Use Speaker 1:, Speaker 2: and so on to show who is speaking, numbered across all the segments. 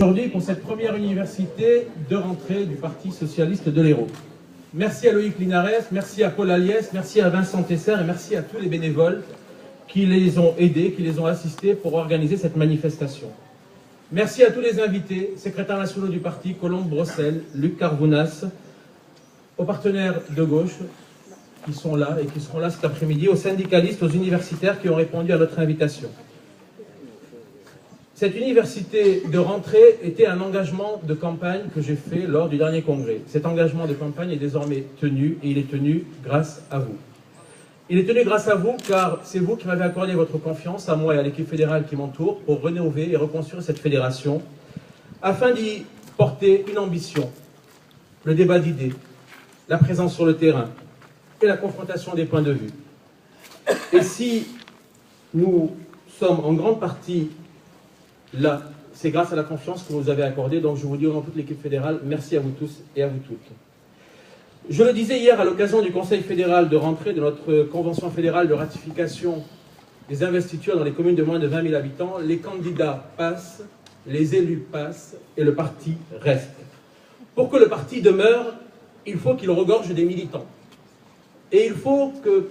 Speaker 1: Aujourd'hui pour cette première université de rentrée du Parti Socialiste de l'Hérault. Merci à Loïc Linares, merci à Paul Aliès, merci à Vincent Tesser et merci à tous les bénévoles qui les ont aidés, qui les ont assistés pour organiser cette manifestation. Merci à tous les invités, secrétaires nationaux du parti, Colombe Brossel, Luc Carvounas, aux partenaires de gauche qui sont là et qui seront là cet après-midi, aux syndicalistes, aux universitaires qui ont répondu à notre invitation. Cette université de rentrée était un engagement de campagne que j'ai fait lors du dernier congrès. Cet engagement de campagne est désormais tenu et il est tenu grâce à vous. Il est tenu grâce à vous car c'est vous qui m'avez accordé votre confiance à moi et à l'équipe fédérale qui m'entoure pour rénover et reconstruire cette fédération afin d'y porter une ambition, le débat d'idées, la présence sur le terrain et la confrontation des points de vue. Et si nous sommes en grande partie là, c'est grâce à la confiance que vous nous avez accordée. Donc je vous dis au nom de toute l'équipe fédérale, merci à vous tous et à vous toutes. Je le disais hier à l'occasion du Conseil fédéral de rentrée de notre convention fédérale de ratification des investitures dans les communes de moins de 20 000 habitants, les candidats passent, les élus passent et le parti reste. Pour que le parti demeure, il faut qu'il regorge des militants. Et il faut que,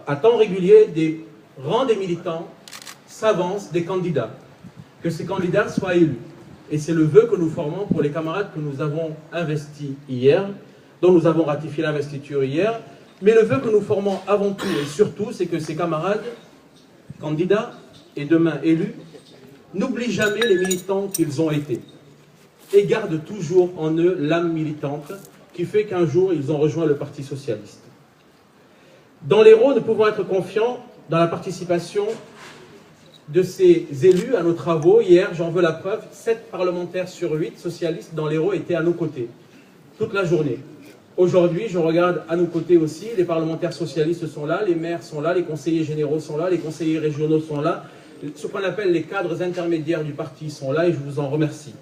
Speaker 1: à temps régulier, des rangs des militants s'avancent des candidats. Que ces candidats soient élus. Et c'est le vœu que nous formons pour les camarades que nous avons investis hier, dont nous avons ratifié l'investiture hier. Mais le vœu que nous formons avant tout et surtout, c'est que ces camarades, candidats et demain élus, n'oublient jamais les militants qu'ils ont été. Et gardent toujours en eux l'âme militante qui fait qu'un jour, ils ont rejoint le Parti Socialiste. Dans l'Hérault, nous pouvons être confiants dans la participation de ces élus à nos travaux. Hier, j'en veux la preuve, 7 parlementaires sur 8 socialistes dans l'Hérault étaient à nos côtés, toute la journée. Aujourd'hui, je regarde à nos côtés aussi, les parlementaires socialistes sont là, les maires sont là, les conseillers généraux sont là, les conseillers régionaux sont là, ce qu'on appelle les cadres intermédiaires du parti sont là et je vous en remercie.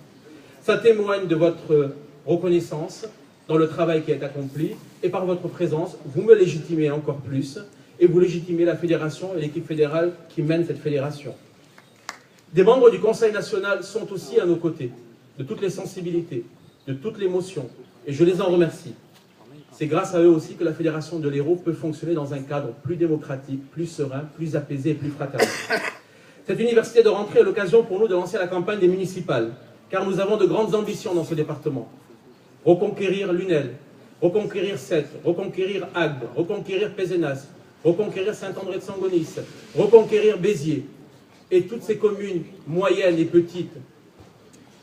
Speaker 1: Ça témoigne de votre reconnaissance dans le travail qui est accompli et par votre présence, vous me légitimez encore plus et vous légitimez la fédération et l'équipe fédérale qui mène cette fédération. Des membres du Conseil national sont aussi à nos côtés, de toutes les sensibilités, de toute l'émotion, et je les en remercie. C'est grâce à eux aussi que la fédération de l'Hérault peut fonctionner dans un cadre plus démocratique, plus serein, plus apaisé et plus fraternel. Cette université de rentrée est l'occasion pour nous de lancer la campagne des municipales, car nous avons de grandes ambitions dans ce département. Reconquérir Lunel, reconquérir Sète, reconquérir Agde, reconquérir Pézenas, reconquérir Saint-André-de-Sangonis, reconquérir Béziers, et toutes ces communes moyennes et petites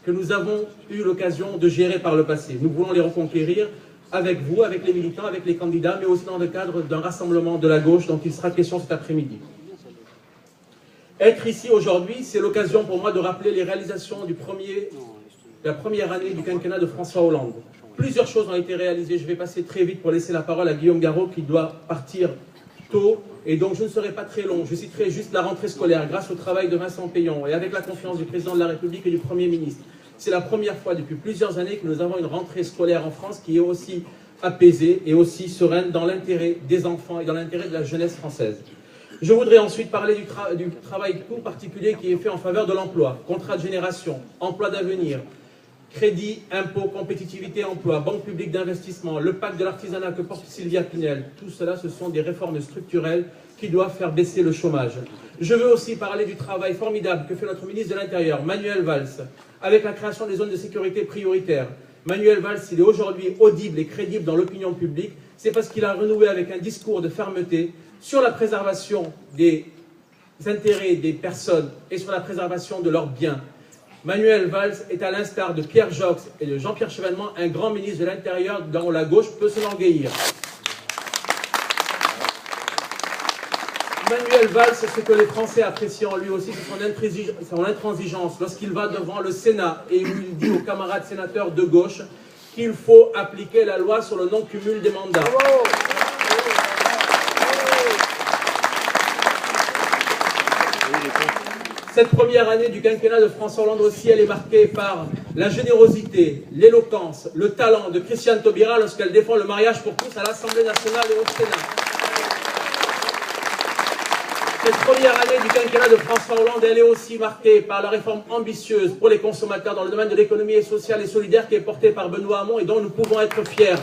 Speaker 1: que nous avons eu l'occasion de gérer par le passé. Nous voulons les reconquérir avec vous, avec les militants, avec les candidats, mais aussi dans le cadre d'un rassemblement de la gauche dont il sera question cet après-midi. Être ici aujourd'hui, c'est l'occasion pour moi de rappeler les réalisations de la première année du quinquennat de François Hollande. Plusieurs choses ont été réalisées. Je vais passer très vite pour laisser la parole à Guillaume Garot qui doit partir tôt, et donc je ne serai pas très long. Je citerai juste la rentrée scolaire grâce au travail de Vincent Payon et avec la confiance du président de la République et du Premier ministre. C'est la première fois depuis plusieurs années que nous avons une rentrée scolaire en France qui est aussi apaisée et aussi sereine dans l'intérêt des enfants et dans l'intérêt de la jeunesse française. Je voudrais ensuite parler du travail tout particulier qui est fait en faveur de l'emploi, contrat de génération, emploi d'avenir, crédit, impôt, compétitivité, emploi, banque publique d'investissement, le pacte de l'artisanat que porte Sylvia Pinel. Tout cela, ce sont des réformes structurelles qui doivent faire baisser le chômage. Je veux aussi parler du travail formidable que fait notre ministre de l'Intérieur, Manuel Valls, avec la création des zones de sécurité prioritaires. Manuel Valls, il est aujourd'hui audible et crédible dans l'opinion publique. C'est parce qu'il a renoué avec un discours de fermeté sur la préservation des intérêts des personnes et sur la préservation de leurs biens. Manuel Valls est à l'instar de Pierre Joxe et de Jean-Pierre Chevènement un grand ministre de l'Intérieur dont la gauche peut se l'enorgueillir. Manuel Valls, ce que les Français apprécient en lui aussi, c'est son intransigeance lorsqu'il va devant le Sénat et il dit aux camarades sénateurs de gauche qu'il faut appliquer la loi sur le non-cumul des mandats. Cette première année du quinquennat de François Hollande aussi, elle est marquée par la générosité, l'éloquence, le talent de Christiane Taubira lorsqu'elle défend le mariage pour tous à l'Assemblée nationale et au Sénat. cette première année du quinquennat de François Hollande, elle est aussi marquée par la réforme ambitieuse pour les consommateurs dans le domaine de l'économie sociale et solidaire qui est portée par Benoît Hamon et dont nous pouvons être fiers.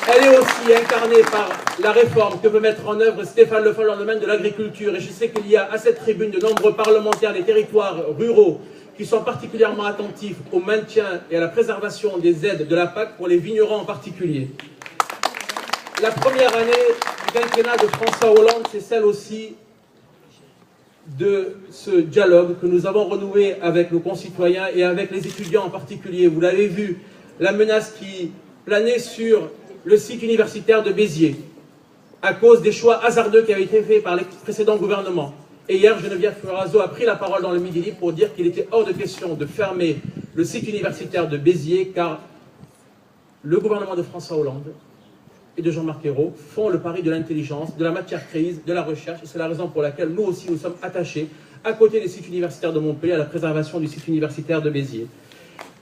Speaker 1: Elle est aussi incarnée par la réforme que veut mettre en œuvre Stéphane Le Foll dans le domaine de l'agriculture. Et je sais qu'il y a à cette tribune de nombreux parlementaires des territoires ruraux qui sont particulièrement attentifs au maintien et à la préservation des aides de la PAC pour les vignerons en particulier. La première année du quinquennat de François Hollande, c'est celle aussi de ce dialogue que nous avons renoué avec nos concitoyens et avec les étudiants en particulier. Vous l'avez vu, la menace qui planait sur le site universitaire de Béziers à cause des choix hasardeux qui avaient été faits par les précédents gouvernements. Et hier, Geneviève Fioraso a pris la parole dans le Midi Libre pour dire qu'il était hors de question de fermer le site universitaire de Béziers car le gouvernement de François Hollande et de Jean-Marc Ayrault font le pari de l'intelligence, de la matière grise, de la recherche. Et c'est la raison pour laquelle nous aussi nous sommes attachés, à côté des sites universitaires de Montpellier, à la préservation du site universitaire de Béziers.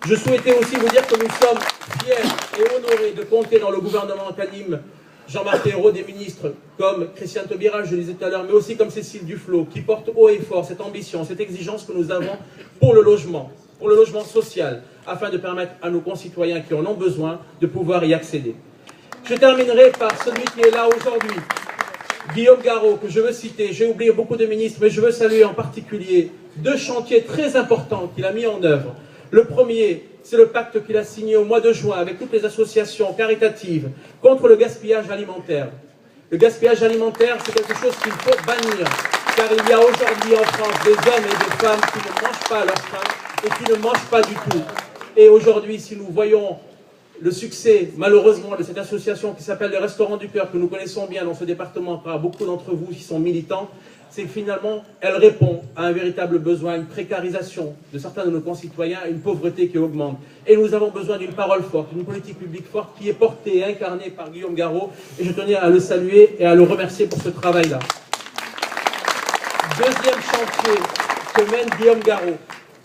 Speaker 1: Je souhaitais aussi vous dire que nous sommes fiers et honorés de compter dans le gouvernement qu'anime Jean-Marc Ayrault des ministres comme Christiane Taubira, je le disais tout à l'heure, mais aussi comme Cécile Duflot, qui portent haut et fort cette ambition, cette exigence que nous avons pour le logement social, afin de permettre à nos concitoyens qui en ont besoin de pouvoir y accéder. Je terminerai par celui qui est là aujourd'hui, Guillaume Garot, que je veux citer. J'ai oublié beaucoup de ministres, mais je veux saluer en particulier deux chantiers très importants qu'il a mis en œuvre. Le premier, c'est le pacte qu'il a signé au mois de juin avec toutes les associations caritatives contre le gaspillage alimentaire. Le gaspillage alimentaire, c'est quelque chose qu'il faut bannir, car il y a aujourd'hui en France des hommes et des femmes qui ne mangent pas à leur faim et qui ne mangent pas du tout. Et aujourd'hui, si nous voyons le succès, malheureusement, de cette association qui s'appelle les Restaurants du Cœur, que nous connaissons bien dans ce département par beaucoup d'entre vous qui sont militants, c'est que finalement, elle répond à un véritable besoin, une précarisation de certains de nos concitoyens, une pauvreté qui augmente. Et nous avons besoin d'une parole forte, d'une politique publique forte qui est portée et incarnée par Guillaume Garot. Et je tenais à le saluer et à le remercier pour ce travail-là. Deuxième chantier que mène Guillaume Garot,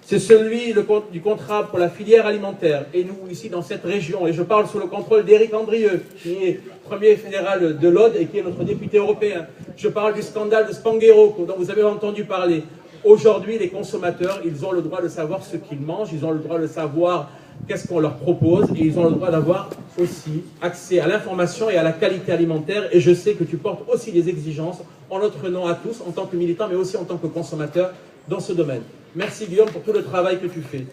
Speaker 1: c'est celui du contrat pour la filière alimentaire. Et nous, ici, dans cette région, et je parle sous le contrôle d'Éric Andrieux, qui est premier fédéral de l'Aude et qui est notre député européen. Je parle du scandale de Spanghero, dont vous avez entendu parler. Aujourd'hui, les consommateurs, ils ont le droit de savoir ce qu'ils mangent, ils ont le droit de savoir qu'est-ce qu'on leur propose, et ils ont le droit d'avoir aussi accès à l'information et à la qualité alimentaire. Et je sais que tu portes aussi des exigences, en notre nom à tous, en tant que militants, mais aussi en tant que consommateurs, dans ce domaine. Merci Guillaume pour tout le travail que tu fais.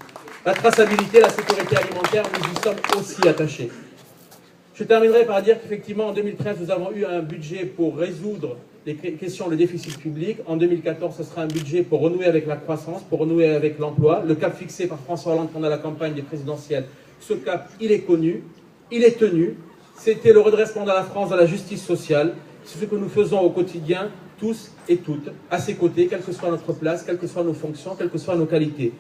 Speaker 1: La traçabilité, la sécurité alimentaire, nous y sommes aussi attachés. Je terminerai par dire qu'effectivement, en 2013, nous avons eu un budget pour résoudre les questions de déficit public. En 2014, ce sera un budget pour renouer avec la croissance, pour renouer avec l'emploi. Le cap fixé par François Hollande pendant la campagne des présidentielles, ce cap, il est connu, il est tenu. C'était le redressement de la France dans la justice sociale. C'est ce que nous faisons au quotidien, tous et toutes, à ses côtés, quelle que soit notre place, quelles que soient nos fonctions, quelles que soient nos qualités.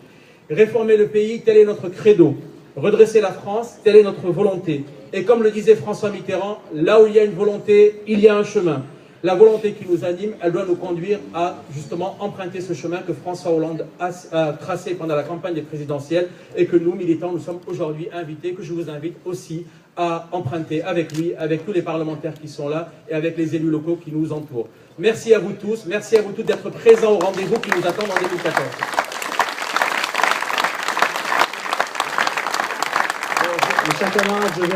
Speaker 1: Réformer le pays, tel est notre credo. Redresser la France, telle est notre volonté. Et comme le disait François Mitterrand, là où il y a une volonté, il y a un chemin. La volonté qui nous anime, elle doit nous conduire à justement emprunter ce chemin que François Hollande a tracé pendant la campagne des présidentielles et que nous, militants, nous sommes aujourd'hui invités, que je vous invite aussi à emprunter avec lui, avec tous les parlementaires qui sont là et avec les élus locaux qui nous entourent. Merci à vous tous, merci à vous tous d'être présents au rendez-vous qui nous attend en 2014.
Speaker 2: Mes chers camarades, je viens